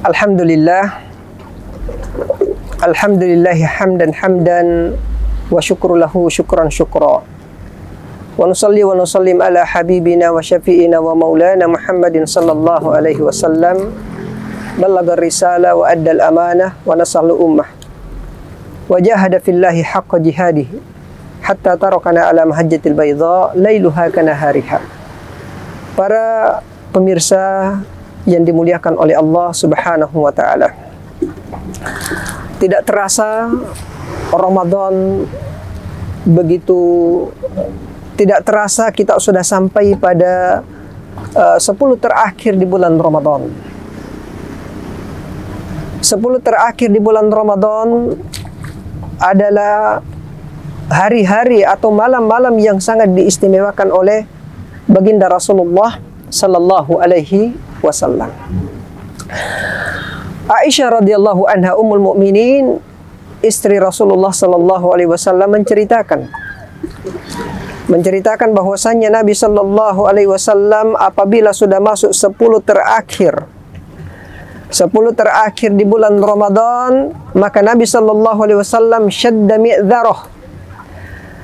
Alhamdulillah. Alhamdulillahi hamdan wa syukru lahu syukran syukra. Wa nusalli wa nusallim ala habibina wa syafi'ina wa maulana Muhammadin sallallahu alaihi wasallam. Ballagha risala wa addal amanah wa nasal ummah. Wa jahada fillahi haqqa jihadihi hatta tarakana ala mahajjatil bayda lailuha kanahariha. Para pemirsa yang dimuliakan oleh Allah Subhanahu wa taala. Tidak terasa Ramadan begitu tidak terasa kita sudah sampai pada 10 terakhir di bulan Ramadan. 10 terakhir di bulan Ramadan adalah hari-hari atau malam-malam yang sangat diistimewakan oleh baginda Rasulullah sallallahu alaihi wasallam. Aisyah radhiyallahu anha ummul mukminin, istri Rasulullah sallallahu alaihi wasallam menceritakan bahwasannya Nabi sallallahu alaihi wasallam apabila sudah masuk 10 terakhir di bulan Ramadan, maka Nabi sallallahu alaihi wasallam syadda mi'dzarah.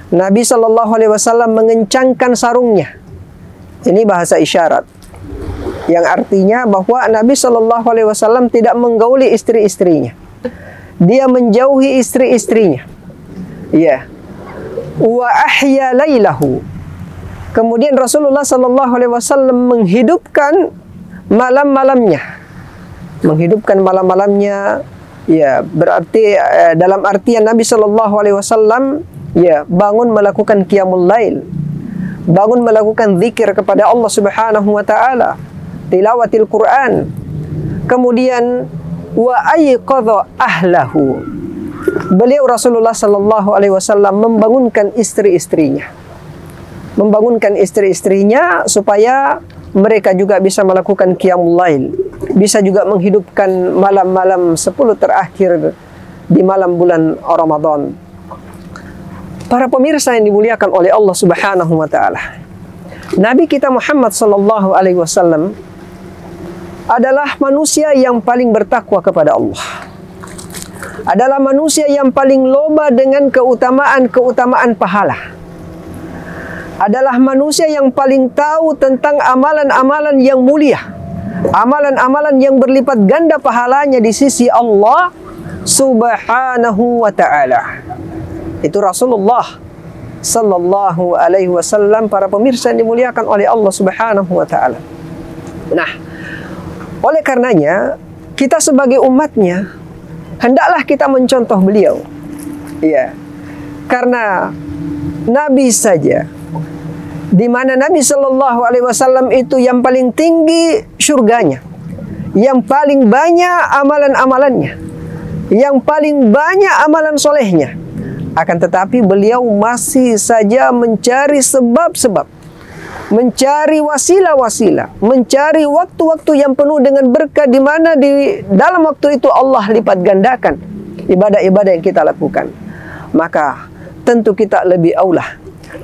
Nabi sallallahu alaihi wasallam mengencangkan sarungnya. Ini bahasa isyarat, yang artinya bahwa Nabi sallallahu alaihi wasallam tidak menggauli istri-istrinya. Dia menjauhi istri-istrinya. Ya. Wa ahya lailahu. Kemudian Rasulullah sallallahu alaihi wasallam menghidupkan malam-malamnya. Menghidupkan malam-malamnya, ya, berarti dalam artian Nabi sallallahu alaihi wasallam ya bangun melakukan qiyamul lail. Bangun melakukan zikir kepada Allah Subhanahu wa taala, tilawatil Quran. Kemudian wa ayqadha ahlahu. Beliau Rasulullah sallallahu alaihi wasallam membangunkan istri-istrinya. Membangunkan istri-istrinya supaya mereka juga bisa melakukan qiyamul lail, bisa juga menghidupkan malam-malam 10 terakhir di malam bulan Ramadan. Para pemirsa yang dimuliakan oleh Allah Subhanahu wa taala. Nabi kita Muhammad sallallahu alaihi wasallam adalah manusia yang paling bertakwa kepada Allah. Adalah manusia yang paling loba dengan keutamaan pahala. Adalah manusia yang paling tahu tentang amalan-amalan yang mulia. Amalan-amalan yang berlipat ganda pahalanya di sisi Allah Subhanahu wa taala. Itu Rasulullah sallallahu alaihi wasallam, para pemirsa yang dimuliakan oleh Allah Subhanahu wa taala. Nah, oleh karenanya kita sebagai umatnya hendaklah kita mencontoh beliau. Ya. Karena Nabi saja, di mana Nabi sallallahu alaihi wasallam itu yang paling tinggi surganya, yang paling banyak amalan-amalannya, yang paling banyak amalan solehnya. Akan tetapi beliau masih saja mencari sebab-sebab, mencari wasilah-wasilah, mencari waktu-waktu yang penuh dengan berkah, di mana di dalam waktu itu Allah lipat gandakan ibadah-ibadah yang kita lakukan. Maka tentu kita lebih aulah,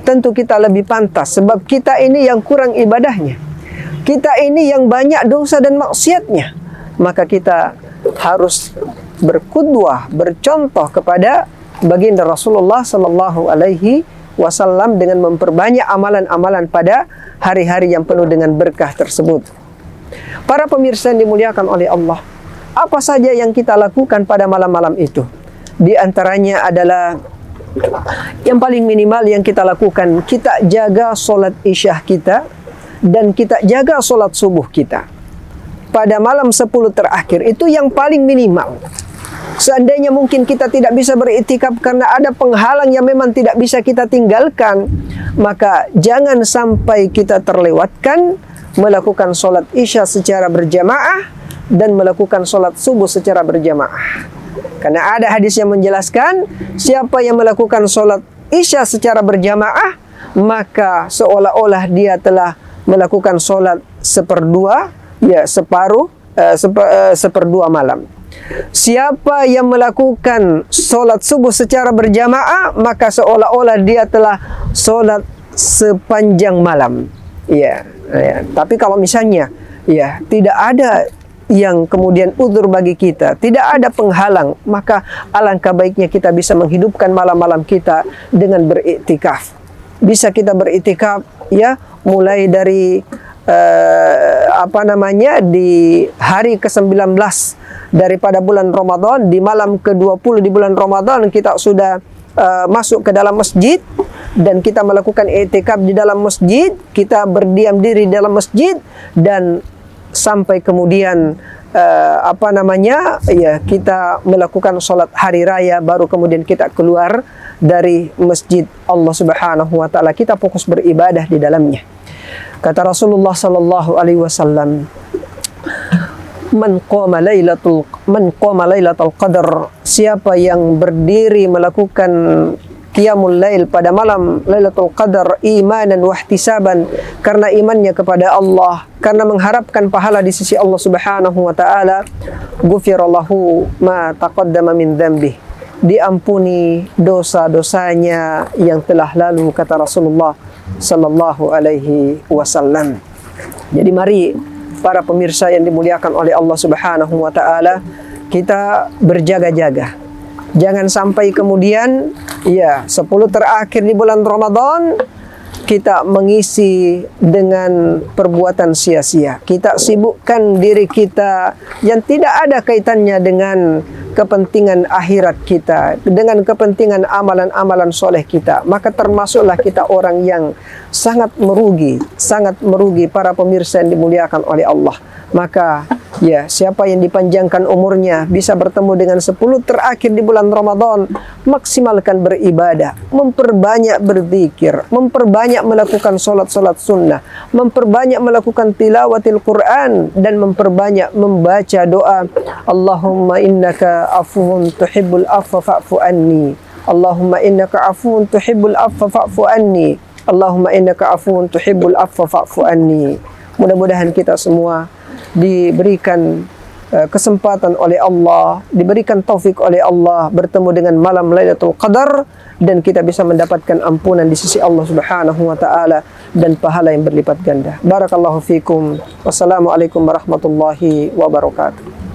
tentu kita lebih pantas, sebab kita ini yang kurang ibadahnya, kita ini yang banyak dosa dan maksiatnya. Maka kita harus berqudwah, bercontoh kepada baginda Rasulullah sallallahu alaihi wasallam dengan memperbanyak amalan-amalan pada hari-hari yang penuh dengan berkah tersebut. Para pemirsa yang dimuliakan oleh Allah, apa saja yang kita lakukan pada malam-malam itu? Di antaranya adalah yang paling minimal yang kita lakukan, kita jaga solat isyah kita dan kita jaga solat subuh kita pada malam 10 terakhir. Itu yang paling minimal. Seandainya mungkin kita tidak bisa beriktikaf karena ada penghalang yang memang tidak bisa kita tinggalkan, maka jangan sampai kita terlewatkan melakukan sholat isya secara berjamaah dan melakukan sholat subuh secara berjamaah. Karena ada hadis yang menjelaskan, siapa yang melakukan sholat isya secara berjamaah, maka seolah-olah dia telah melakukan sholat seperdua, ya seperdua malam. Siapa yang melakukan sholat subuh secara berjamaah, maka seolah-olah dia telah sholat sepanjang malam. Ya. Tapi kalau misalnya ya tidak ada yang kemudian uzur bagi kita, tidak ada penghalang, maka alangkah baiknya kita bisa menghidupkan malam-malam kita dengan beriktikaf. Bisa kita beriktikaf ya, mulai dari di hari ke-19 daripada bulan Ramadan, di malam ke-20 di bulan Ramadan kita sudah masuk ke dalam masjid dan kita melakukan i'tikaf di dalam masjid, kita berdiam diri di dalam masjid, dan sampai kemudian kita melakukan sholat hari raya, baru kemudian kita keluar dari masjid Allah Subhanahu wa taala, kita fokus beribadah di dalamnya. Kata Rasulullah sallallahu alaihi wasallam, man qama lailatul qadar, siapa yang berdiri melakukan qiyamul lail pada malam Lailatul Qadar imanan wa ihtisaban, karena imannya kepada Allah, karena mengharapkan pahala di sisi Allah Subhanahu wa taala, ghufirallahu ma taqaddama min dzambi, diampuni dosa-dosanya yang telah lalu, kata Rasulullah sallallahu alaihi wasallam. Jadi mari para pemirsa yang dimuliakan oleh Allah Subhanahu wa taala, kita berjaga-jaga. Jangan sampai kemudian 10 terakhir di bulan Ramadan kita mengisi dengan perbuatan sia-sia. Kita sibukkan diri kita yang tidak ada kaitannya dengan kepentingan akhirat kita, dengan kepentingan amalan-amalan soleh kita. Maka termasuklah kita orang yang sangat merugi para pemirsa yang dimuliakan oleh Allah. Maka siapa yang dipanjangkan umurnya bisa bertemu dengan 10 terakhir di bulan Ramadan, maksimalkan beribadah, memperbanyak berzikir, memperbanyak melakukan solat-solat sunnah, memperbanyak melakukan tilawatil Quran, dan memperbanyak membaca doa Allahumma innaka afuwun tuhibbul afwa fa'fu anni, Allahumma innaka afuwun tuhibbul afwa fa'fu anni, Allahumma innaka afuwun tuhibbul afwa fa'fu anni. Mudah-mudahan kita semua diberikan kesempatan oleh Allah, diberikan taufik oleh Allah bertemu dengan malam Lailatul Qadar, dan kita bisa mendapatkan ampunan di sisi Allah Subhanahu wa taala dan pahala yang berlipat ganda. Barakallahu fikum. Wassalamualaikum warahmatullahi wabarakatuh.